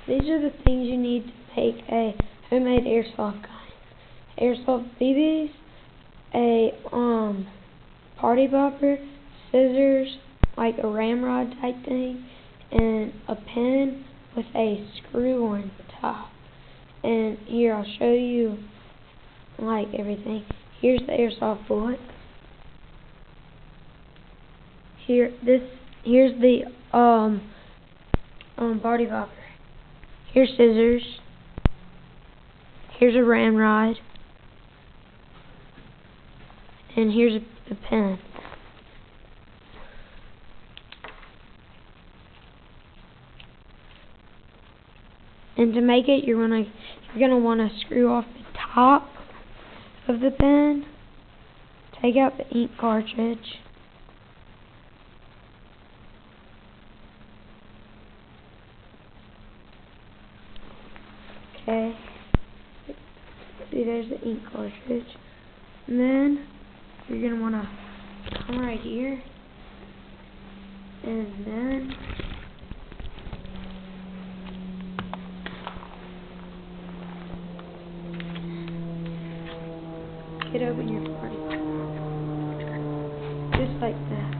These are the things you need to make a homemade airsoft gun. Airsoft BBs, a party popper, scissors, like a ramrod type thing, and a pen with a screw on top. And here I'll show you like everything. Here's the airsoft bullet. Here's the party popper. Here's scissors. Here's a ramrod. And here's a pen. And to make it, you're gonna want to screw off the top of the pen. Take out the ink cartridge. Okay. See, there's the ink cartridge. And then you're gonna want to come right here, and then get open your party just like that,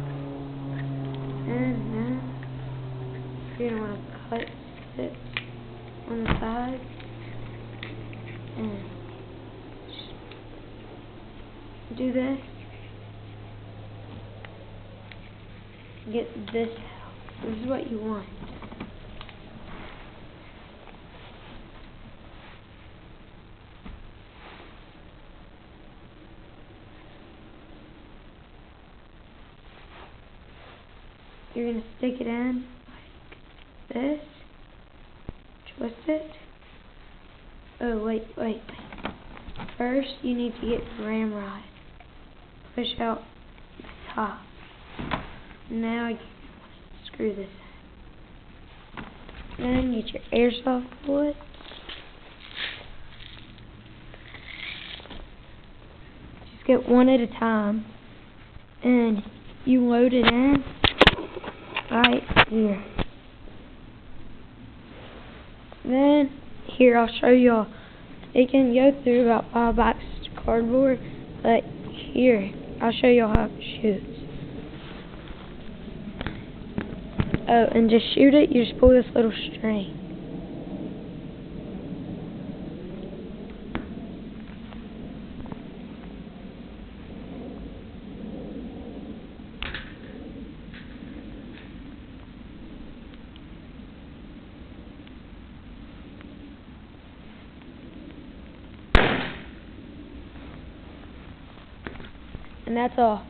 and then you're gonna want to cut it on the side and do this. Get this out. This is what you want. You're going to stick it in like this. Twist it. Oh, wait. First, you need to get the ramrod. Push out the top. Now you screw this in. Then get your airsoft bullet. Just get one at a time. And you load it in right here. Then, here I'll show y'all. It can go through about 5 boxes of cardboard, but here, I'll show y'all how it shoots. Oh, and just shoot it, you just pull this little string. And that's all.